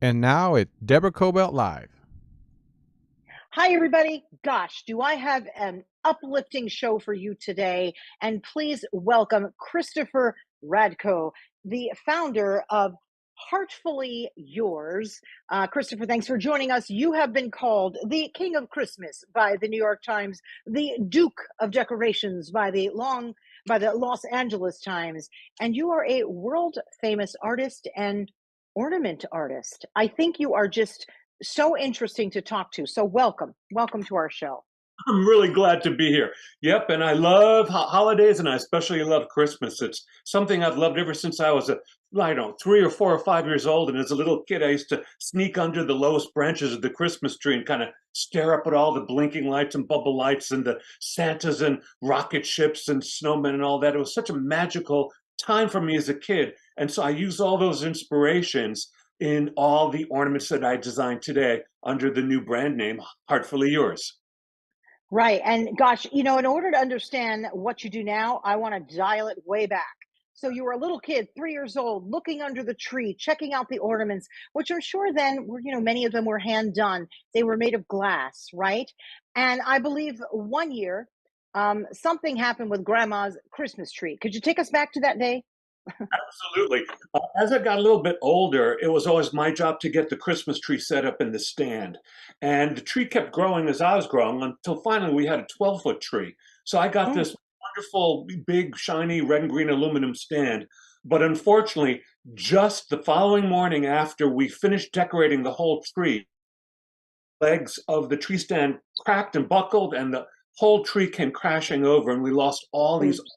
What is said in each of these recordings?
And now it's Deborah Kobylt Live. Hi, everybody. Gosh, do I have an uplifting show for you today? And please welcome Christopher Radko, the founder of Heartfully Yours. Christopher, thanks for joining us. You have been called the King of Christmas by the New York Times, the Duke of Decorations by the Los Angeles Times, and you are a world famous artist and ornament artist. I think you are just so interesting to talk to. So welcome to our show. I'm really glad to be here. Yep, and I love holidays, and I especially love Christmas. It's something I've loved ever since I was I don't know, 3 or 4 or 5 years old. And as a little kid, I used to sneak under the lowest branches of the Christmas tree and kind of stare up at all the blinking lights and bubble lights and the Santas and rocket ships and snowmen and all that. It was such a magical time for me as a kid. And so I use all those inspirations in all the ornaments that I designed today under the new brand name, Heartfully Yours. Right. And gosh, in order to understand what you do now, I want to dial it way back. So you were a little kid, 3 years old, looking under the tree, checking out the ornaments, which I'm sure then were, many of them were hand done. They were made of glass, right? And I believe one year, something happened with grandma's Christmas tree. Could you take us back to that day? Absolutely. As I got a little bit older, it was always my job to get the Christmas tree set up in the stand. And the tree kept growing as I was growing until finally we had a 12-foot tree. So I got Mm. this wonderful, big, shiny red and green aluminum stand. But unfortunately, just the following morning after we finished decorating the whole tree, legs of the tree stand cracked and buckled, and the whole tree came crashing over, and we lost all these Oops.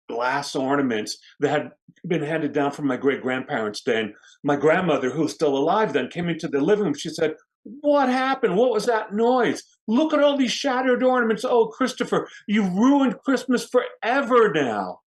glass ornaments that had been handed down from my great grandparents' day. And my grandmother, who was still alive then, came into the living room. She said, "What happened? What was that noise? Look at all these shattered ornaments. Oh, Christopher, you've ruined Christmas forever now."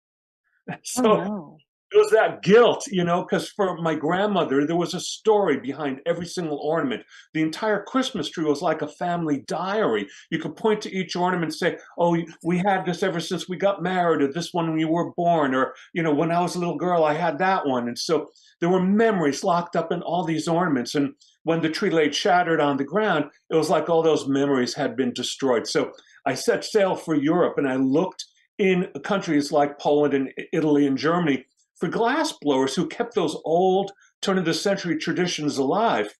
Oh So no. it was that guilt, because for my grandmother, there was a story behind every single ornament. The entire Christmas tree was like a family diary. You could point to each ornament and say, "Oh, we had this ever since we got married," or "this one when you were born," or, "when I was a little girl, I had that one." And so there were memories locked up in all these ornaments. And when the tree lay shattered on the ground, it was like all those memories had been destroyed. So I set sail for Europe, and I looked in countries like Poland and Italy and Germany for glass blowers who kept those old turn of the century traditions alive.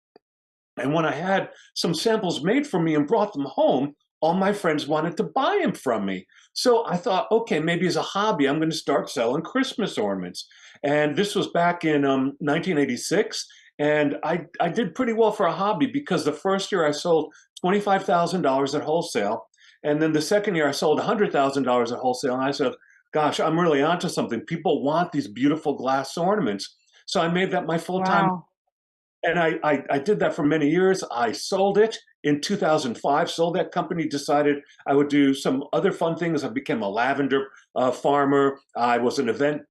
And when I had some samples made for me and brought them home, all my friends wanted to buy them from me. So I thought, okay, maybe as a hobby, I'm going to start selling Christmas ornaments. And this was back in 1986. And I did pretty well for a hobby because the first year I sold $25,000 at wholesale. And then the second year I sold $100,000 at wholesale. And I said, gosh, I'm really onto something. People want these beautiful glass ornaments. So I made that my full-time, Wow. and I did that for many years. I sold it in 2005, sold that company, decided I would do some other fun things. I became a lavender farmer. I was an event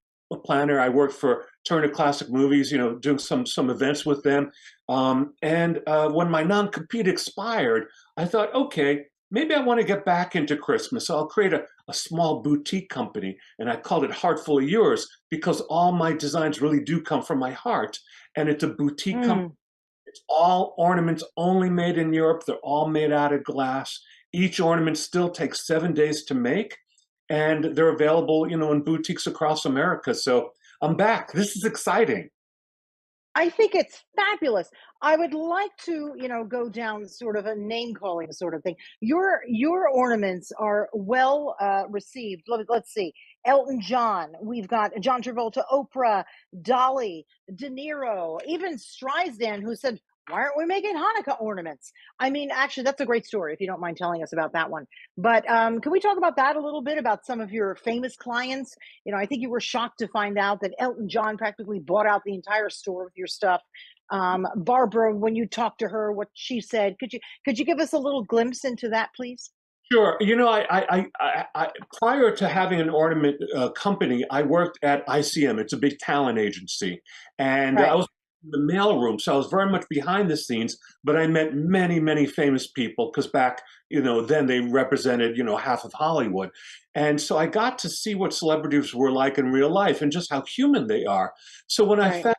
planner. I worked for Turner Classic Movies, doing some events with them. And when my non-compete expired, I thought, okay, maybe I want to get back into Christmas. So I'll create a small boutique company, and I called it Heartfully Yours because all my designs really do come from my heart. And it's a boutique company. Mm. It's all ornaments only made in Europe. They're all made out of glass. Each ornament still takes 7 days to make, and they're available, in boutiques across America. So I'm back. This is exciting. I think it's fabulous. I would like to, go down sort of a name calling sort of thing. Your ornaments are well received. Let's see. Elton John, we've got John Travolta, Oprah, Dolly, De Niro, even Streisand, who said, "Why aren't we making Hanukkah ornaments?" I mean, actually, that's a great story. If you don't mind telling us about that one, but can we talk about that a little bit about some of your famous clients? I think you were shocked to find out that Elton John practically bought out the entire store with your stuff. Barbara, when you talked to her, what she said, could you give us a little glimpse into that, please? Sure. Prior to having an ornament company, I worked at ICM. It's a big talent agency, and I Right. was in the mailroom, so I was very much behind the scenes. But I met many, many famous people because back, then they represented, half of Hollywood, and so I got to see what celebrities were like in real life and just how human they are. So when I Right.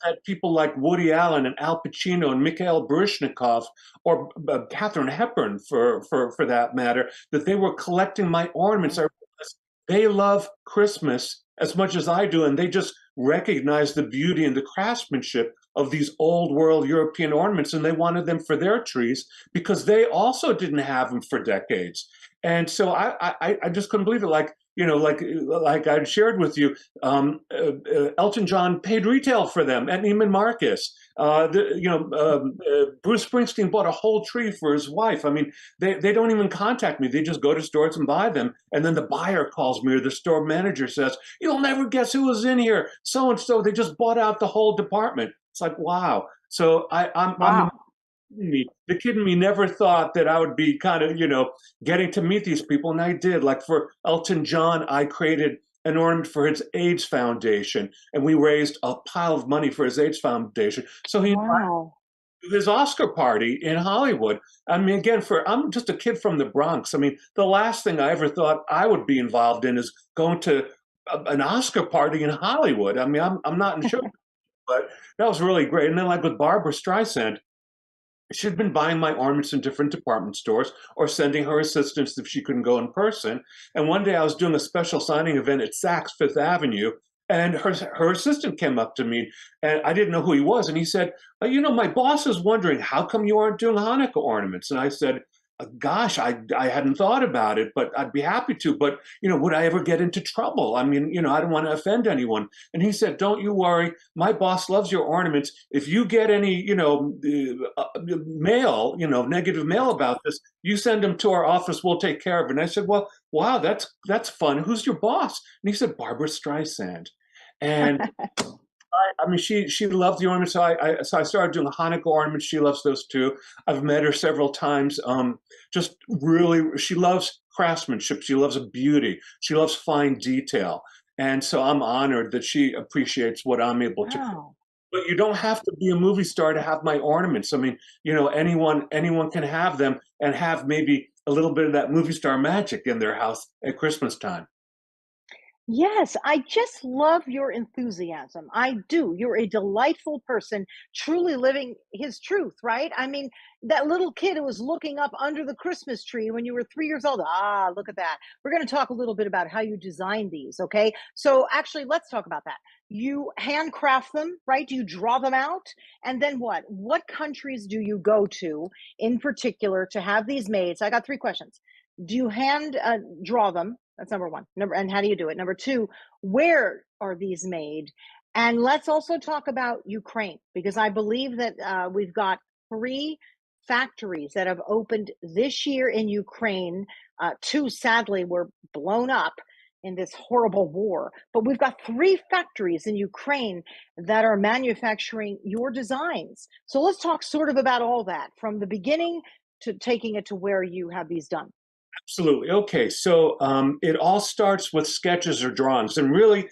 that people like Woody Allen and Al Pacino and Mikhail Baryshnikov, or Katharine Hepburn, for that matter, that they were collecting my ornaments. I realized they love Christmas as much as I do, and they just recognize the beauty and the craftsmanship of these old world European ornaments, and they wanted them for their trees because they also didn't have them for decades. And so I just couldn't believe it. Like, like I'd shared with you, Elton John paid retail for them at Neiman Marcus. Bruce Springsteen bought a whole tree for his wife. I mean, they don't even contact me. They just go to stores and buy them. And then the buyer calls me, or the store manager says, "You'll never guess who was in here. So-and-so, they just bought out the whole department." It's like, wow. So I'm the kid in me never thought that I would be kind of, getting to meet these people. And I did. Like for Elton John, I created an ornament for his AIDS foundation, and we raised a pile of money for his AIDS foundation. So he invited me to his Oscar party in Hollywood. I mean, again, I'm just a kid from the Bronx. I mean, the last thing I ever thought I would be involved in is going to an Oscar party in Hollywood. I mean, I'm not in show, but that was really great. And then like with Barbara Streisand, she'd been buying my ornaments in different department stores or sending her assistants if she couldn't go in person. And one day I was doing a special signing event at Saks Fifth Avenue, and her assistant came up to me, and I didn't know who he was. And he said, my boss is wondering, how come you aren't doing Hanukkah ornaments? And I said, gosh, I hadn't thought about it, but I'd be happy to. But, would I ever get into trouble? I mean, I don't want to offend anyone. And he said, don't you worry. My boss loves your ornaments. If you get any, mail, negative mail about this, you send them to our office. We'll take care of it. And I said, well, wow, that's fun. Who's your boss? And he said, Barbara Streisand. And I mean, she loved the ornaments. So I started doing Hanukkah ornaments. She loves those too. I've met her several times. Just really, she loves craftsmanship. She loves beauty. She loves fine detail. And so I'm honored that she appreciates what I'm able to do. But you don't have to be a movie star to have my ornaments. I mean, anyone can have them and have maybe a little bit of that movie star magic in their house at Christmas time. Yes, I just love your enthusiasm. I do. You're a delightful person, truly living his truth, right? I mean, that little kid who was looking up under the Christmas tree when you were 3 years old. Ah, look at that. We're going to talk a little bit about how you design these, okay? So actually, let's talk about that. You handcraft them, right? Do you draw them out? And then what? What countries do you go to in particular to have these made? So I got 3 questions. Do you hand draw them? That's number one. And how do you do it? Number two, where are these made? And let's also talk about Ukraine, because I believe that we've got 3 factories that have opened this year in Ukraine. 2 sadly were blown up in this horrible war, but we've got 3 factories in Ukraine that are manufacturing your designs. So let's talk sort of about all that from the beginning to taking it to where you have these done. Absolutely. Okay, so it all starts with sketches or drawings. And really,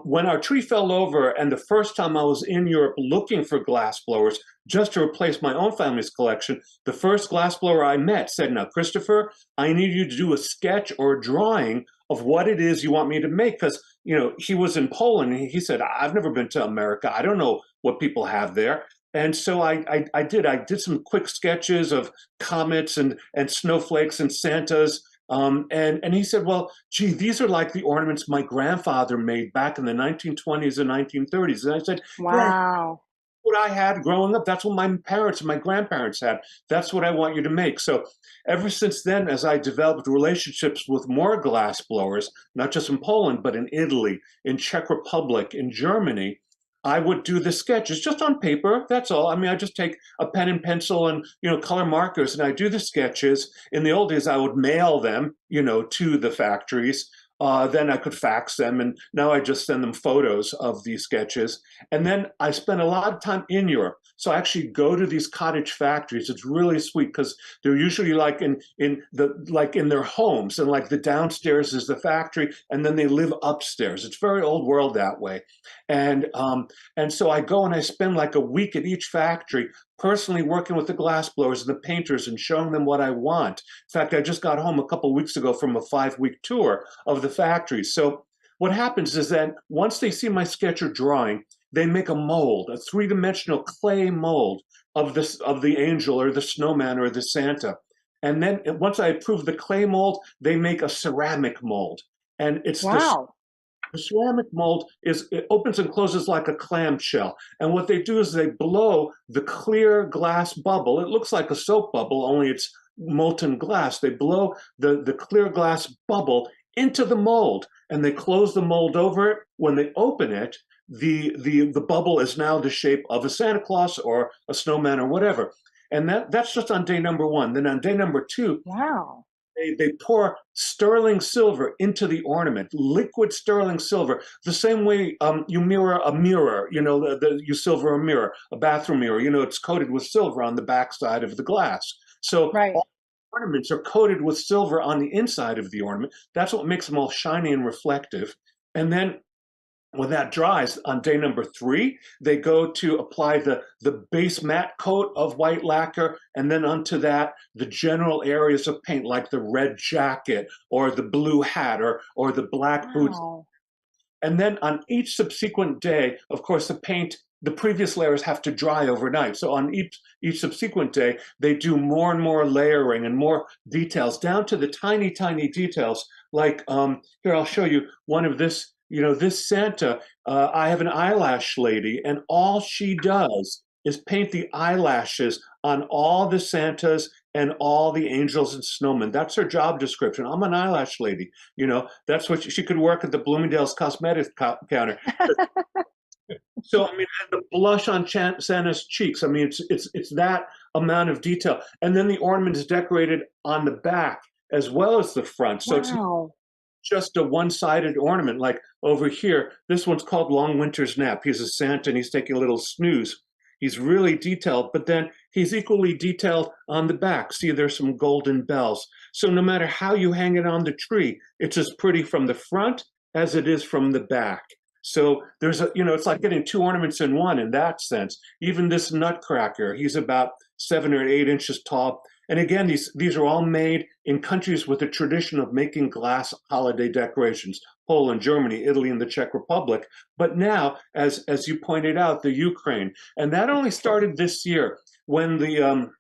when our tree fell over, and the first time I was in Europe looking for glass blowers just to replace my own family's collection, the first glass blower I met said, now, Christopher, I need you to do a sketch or a drawing of what it is you want me to make. Because, he was in Poland, and he said, I've never been to America. I don't know what people have there. And so I did some quick sketches of comets and snowflakes and Santas. And he said, well, gee, these are like the ornaments my grandfather made back in the 1920s and 1930s. And I said, wow. What I had growing up, that's what my parents and my grandparents had. That's what I want you to make. So ever since then, as I developed relationships with more glass blowers, not just in Poland, but in Italy, in Czech Republic, in Germany, I would do the sketches just on paper. That's all. I mean, I just take a pen and pencil and, color markers, and I do the sketches. In the old days, I would mail them, to the factories. Then I could fax them, and now I just send them photos of these sketches. And then I spend a lot of time in Europe. So I actually go to these cottage factories. It's really sweet because they're usually like in their homes, and like the downstairs is the factory, and then they live upstairs. It's very old world that way. And so I go and I spend like a week at each factory, personally working with the glass blowers and the painters and showing them what I want. In fact, I just got home a couple of weeks ago from a 5-week tour of the factories. So what happens is that once they see my sketch or drawing, they make a mold, a three-dimensional clay mold of the angel or the snowman or the Santa. And then once I approve the clay mold, they make a ceramic mold. And it's Wow. the ceramic mold it opens and closes like a clamshell. And what they do is they blow the clear glass bubble. It looks like a soap bubble, only it's molten glass. They blow the clear glass bubble into the mold and they close the mold over it. When they open it, the bubble is now the shape of a Santa Claus or a snowman or whatever. And that's just on day number one. Then on day number two, Wow. they pour sterling silver into the ornament, liquid sterling silver, the same way you mirror a mirror, you silver a mirror, a bathroom mirror, it's coated with silver on the backside of the glass. So Right. all ornaments are coated with silver on the inside of the ornament. That's what makes them all shiny and reflective. And then when that dries on day number three, they go to apply the base matte coat of white lacquer, and then onto that, the general areas of paint, like the red jacket or the blue hat or the black boots. Wow. And then on each subsequent day, of course, the previous layers have to dry overnight. So on each subsequent day, they do more and more layering and more details, down to the tiny, tiny details. Like, here, I'll show you one of this. This Santa, I have an eyelash lady, and all she does is paint the eyelashes on all the Santas and all the angels and snowmen. That's her job description. I'm an eyelash lady. That's what she could work at the Bloomingdale's cosmetics counter. So, and the blush on Santa's cheeks. It's that amount of detail. And then the ornament is decorated on the back as well as the front. So it's just a one-sided ornament. Like over here, this one's called Long Winter's Nap. He's a Santa and he's taking a little snooze. He's really detailed, but then he's equally detailed on the back. See, there's some golden bells. So no matter how you hang it on the tree, it's as pretty from the front as it is from the back. So there's it's like getting two ornaments in one in that sense. Even this nutcracker, he's about 7 or 8 inches tall. And again, these are all made in countries with a tradition of making glass holiday decorations: Poland, Germany, Italy, and the Czech Republic. But now, as you pointed out, the Ukraine, and that only started this year when the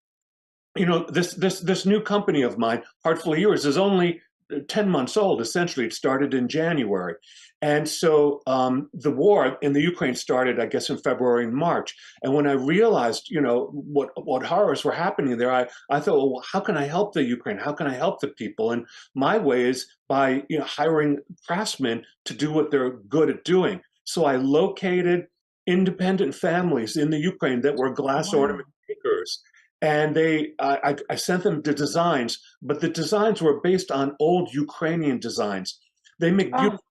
this new company of mine, HeARTfully Yours, is only 10 months old. Essentially, it started in January. And so the war in the Ukraine started, I guess, in February and March. And when I realized, what horrors were happening there, I thought, well, how can I help the Ukraine? How can I help the people? And my way is by hiring craftsmen to do what they're good at doing. So I located independent families in the Ukraine that were glass ornament makers. And I sent them the designs, but the designs were based on old Ukrainian designs. They make beautiful,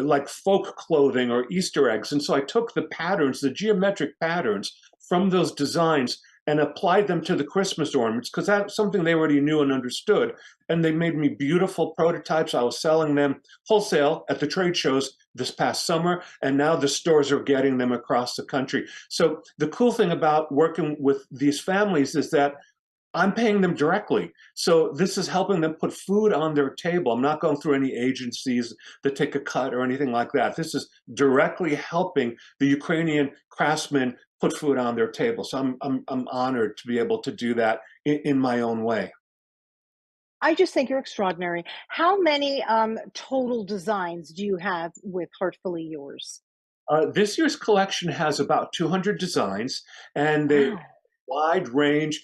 like folk clothing or Easter eggs. And so I took the patterns, the geometric patterns from those designs and applied them to the Christmas ornaments, because that's something they already knew and understood. And they made me beautiful prototypes. I was selling them wholesale at the trade shows this past summer, and now the stores are getting them across the country. So the cool thing about working with these families is that I'm paying them directly. So this is helping them put food on their table. I'm not going through any agencies that take a cut or anything like that. This is directly helping the Ukrainian craftsmen put food on their table. So I'm honored to be able to do that in my own way. I just think you're extraordinary. How many total designs do you have with HeARTfully Yours? This year's collection has about 200 designs, and they wide range,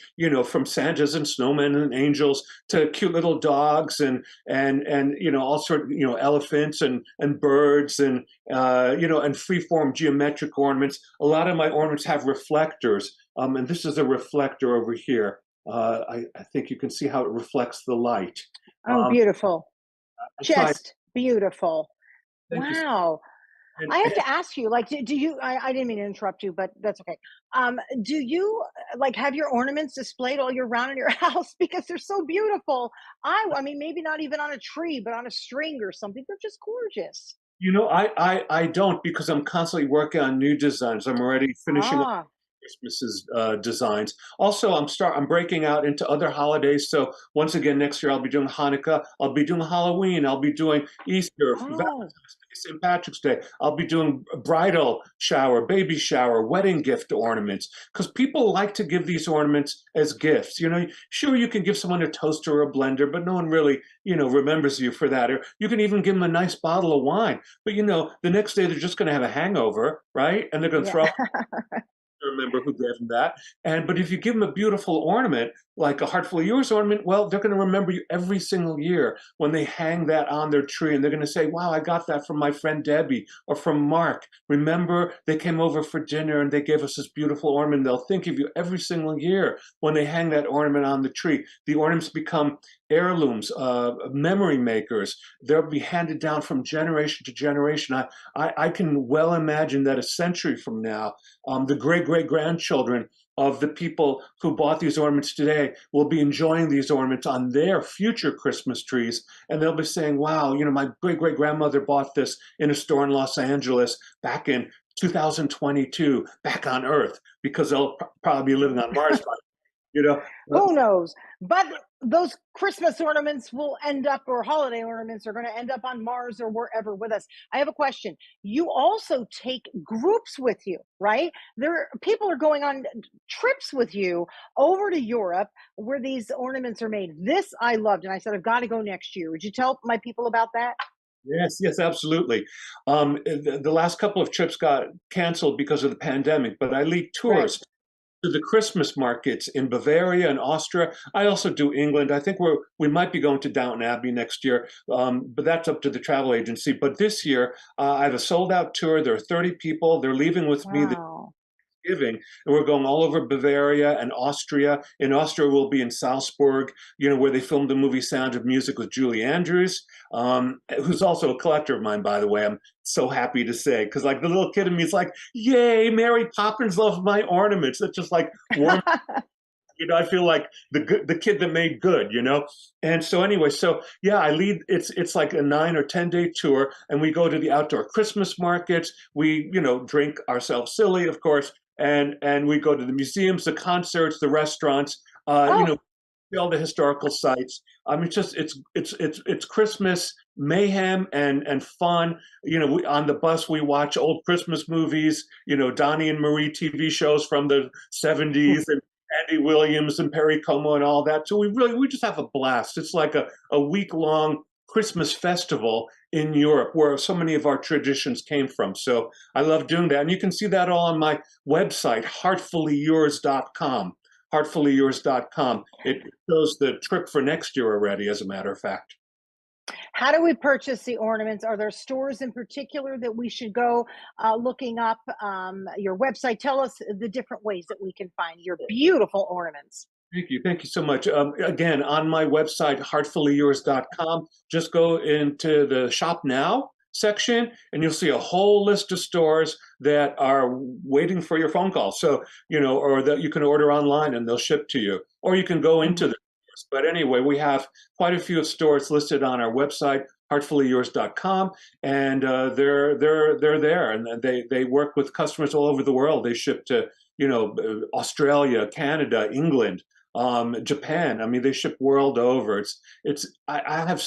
from Santas and snowmen and angels to cute little dogs and all sorts of, elephants and birds and and freeform geometric ornaments. A lot of my ornaments have reflectors, and this is a reflector over here. I think you can see how it reflects the light. Oh, beautiful. Just beautiful. Thank you. Wow. I have to ask you, like, do you, I didn't mean to interrupt you, but that's okay. Do you have your ornaments displayed all year round in your house? Because they're so beautiful. I mean, maybe not even on a tree, but on a string or something. They're just gorgeous. I don't, because I'm constantly working on new designs. I'm already finishing up Christmas's designs. Also, I'm breaking out into other holidays. So once again, next year I'll be doing Hanukkah. I'll be doing Halloween. I'll be doing Easter, Oh, Valentine's Day, St. Patrick's Day. I'll be doing bridal shower, baby shower, wedding gift ornaments. Because people like to give these ornaments as gifts. Sure, you can give someone a toaster or a blender, but no one really, remembers you for that. Or you can even give them a nice bottle of wine. But the next day they're just going to have a hangover, right? And they're going to yeah. throw remember who gave them that. But if you give them a beautiful ornament, like a Heartfully Yours ornament, well, they're going to remember you every single year when they hang that on their tree, and they're going to say, "Wow, I got that from my friend Debbie or from Mark. Remember, they came over for dinner and they gave us this beautiful ornament." They'll think of you every single year when they hang that ornament on the tree. The ornaments become heirlooms, memory makers. They'll be handed down from generation to generation. I can well imagine that a century from now, the great grandchildren of the people who bought these ornaments today will be enjoying these ornaments on their future Christmas trees. And they'll be saying, "Wow, my great grandmother bought this in a store in Los Angeles back in 2022, back on Earth," because they'll probably be living on Mars by, you know. Who knows? But those Christmas ornaments will end up, or holiday ornaments are going to end up on Mars or wherever with us. I have a question. You also take groups with you, right? People are going on trips with you over to Europe where these ornaments are made. This I loved, and I said I've got to go next year. Would you tell my people about that? Yes, absolutely. The last couple of trips got canceled because of the pandemic, but I lead Right. tours to the Christmas markets in Bavaria and Austria. I also do England. I think we might be going to Downton Abbey next year, but that's up to the travel agency. But this year, I have a sold out tour. There are 30 people. They're leaving with me Wow. Thanksgiving, and we're going all over Bavaria and Austria. In Austria, we'll be in Salzburg, where they filmed the movie Sound of Music with Julie Andrews, who's also a collector of mine, by the way. I'm so happy to say, because like the little kid in me is like, "Yay, Mary Poppins loves my ornaments." It's just like warm. I feel like the kid that made good. And so anyway, so yeah, I lead. It's like a 9 or 10 day tour, and we go to the outdoor Christmas markets. We drink ourselves silly, of course, and we go to the museums, the concerts, the restaurants. Oh, All the historical sites. I mean, it's Christmas mayhem and fun. On the bus we watch old Christmas movies. Donnie and Marie TV shows from the '70s and Andy Williams and Perry Como and all that. So we just have a blast. It's like a week long Christmas festival in Europe where so many of our traditions came from. So I love doing that. And you can see that all on my website, heartfullyyours.com. Heartfullyyours.com. It shows the trip for next year already, as a matter of fact. how do we purchase the ornaments? Are there stores in particular that we should go looking up? Your website, tell us the different ways that we can find your beautiful ornaments. Thank you so much. Again, on my website, heartfullyyours.com, just go into the Shop Now section and you'll see a whole list of stores that are waiting for your phone call. So, or that you can order online and they'll ship to you, or you can go into the stores. But anyway, we have quite a few stores listed on our website, heartfullyyours.com, and they're there, and they work with customers all over the world. They ship to Australia, Canada, England, Japan. I mean, they ship world over. I have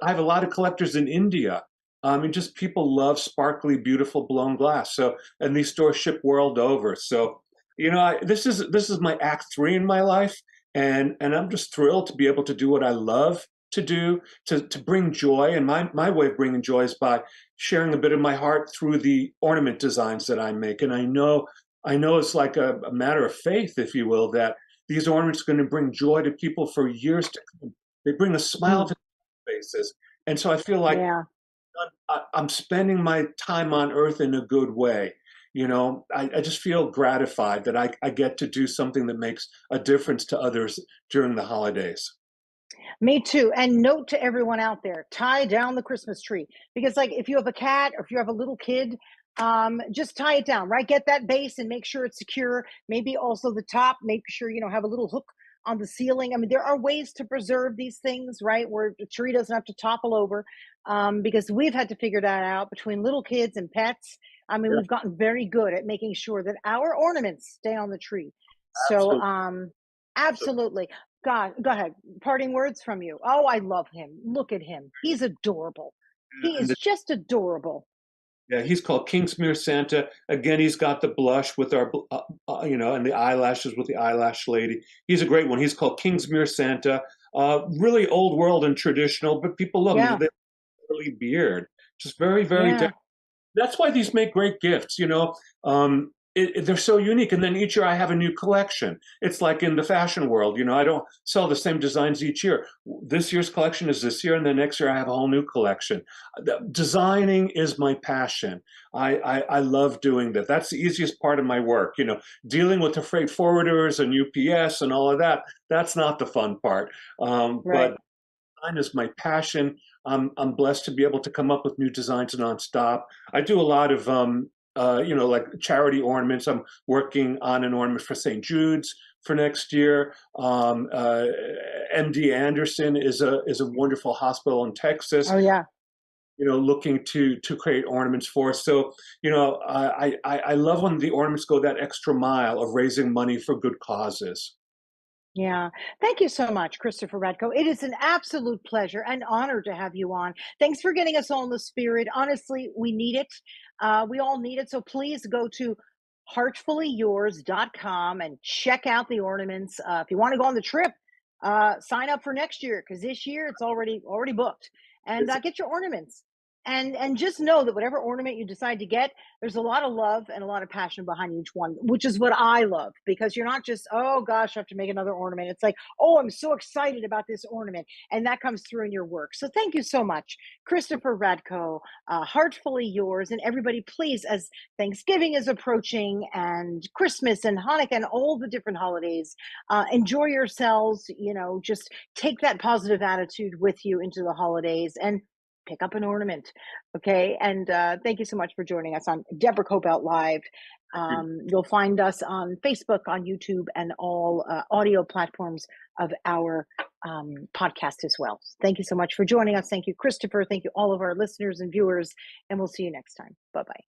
I have a lot of collectors in India. And just people love sparkly, beautiful blown glass. So, and these stores ship world over. So, this is my act 3 in my life, and I'm just thrilled to be able to do what I love to do, to bring joy. And my way of bringing joy is by sharing a bit of my heart through the ornament designs that I make. And I know it's like a matter of faith, if you will, that these ornaments are going to bring joy to people for years to come. They bring a smile Mm, to their faces. And so I feel like yeah. I'm spending my time on earth in a good way. I just feel gratified that I get to do something that makes a difference to others during the holidays. Me too. And note to everyone out there, tie down the Christmas tree. Because like if you have a cat or if you have a little kid, just tie it down, right? Get that base and make sure it's secure. Maybe also the top, make sure, have a little hook on the ceiling. I mean, there are ways to preserve these things, right? Where the tree doesn't have to topple over, because we've had to figure that out between little kids and pets. I mean, Yeah, we've gotten very good at making sure that our ornaments stay on the tree. So, absolutely. So, absolutely. God, go ahead. Parting words from you. Oh, I love him. Look at him. He's adorable. He and is just adorable. yeah, he's called Kingsmere Santa. Again, he's got the blush with our, and the eyelashes with the eyelash lady. He's a great one. He's called Kingsmere Santa. Really old world and traditional, but people love him. Yeah, They have a curly beard, just very, very. yeah. That's why these make great gifts. They're so unique. And then each year I have a new collection. It's like in the fashion world. I don't sell the same designs each year. This year's collection is this year, and then next year I have a whole new collection. Designing is my passion. I love doing that. That's the easiest part of my work. Dealing with the freight forwarders and UPS and all of that. That's not the fun part. Right. But design is my passion. I'm blessed to be able to come up with new designs nonstop. I do a lot of like charity ornaments. I'm working on an ornament for St. Jude's for next year. MD Anderson is a wonderful hospital in Texas. Oh, yeah. Looking to create ornaments for. So I love when the ornaments go that extra mile of raising money for good causes. Yeah. Thank you so much, Christopher Radko. It is an absolute pleasure and honor to have you on. Thanks for getting us all in the spirit. Honestly, we need it. We all need it. So please go to heartfullyyours.com and check out the ornaments. If you want to go on the trip, sign up for next year, because this year it's already booked. And It's get your ornaments. And just know that whatever ornament you decide to get, there's a lot of love and a lot of passion behind each one, which is what I love, because you're not just, oh gosh, I have to make another ornament. It's like, oh, I'm so excited about this ornament. And that comes through in your work. So thank you so much, Christopher Radko, Heartfully Yours. And everybody, please, as Thanksgiving is approaching and Christmas and Hanukkah and all the different holidays, enjoy yourselves. Just take that positive attitude with you into the holidays and pick up an ornament. Okay. And thank you so much for joining us on Deborah Kobylt Live. You'll find us on Facebook, on YouTube, and all audio platforms of our podcast as well. Thank you so much for joining us. Thank you, Christopher. Thank you, all of our listeners and viewers. And we'll see you next time. Bye-bye.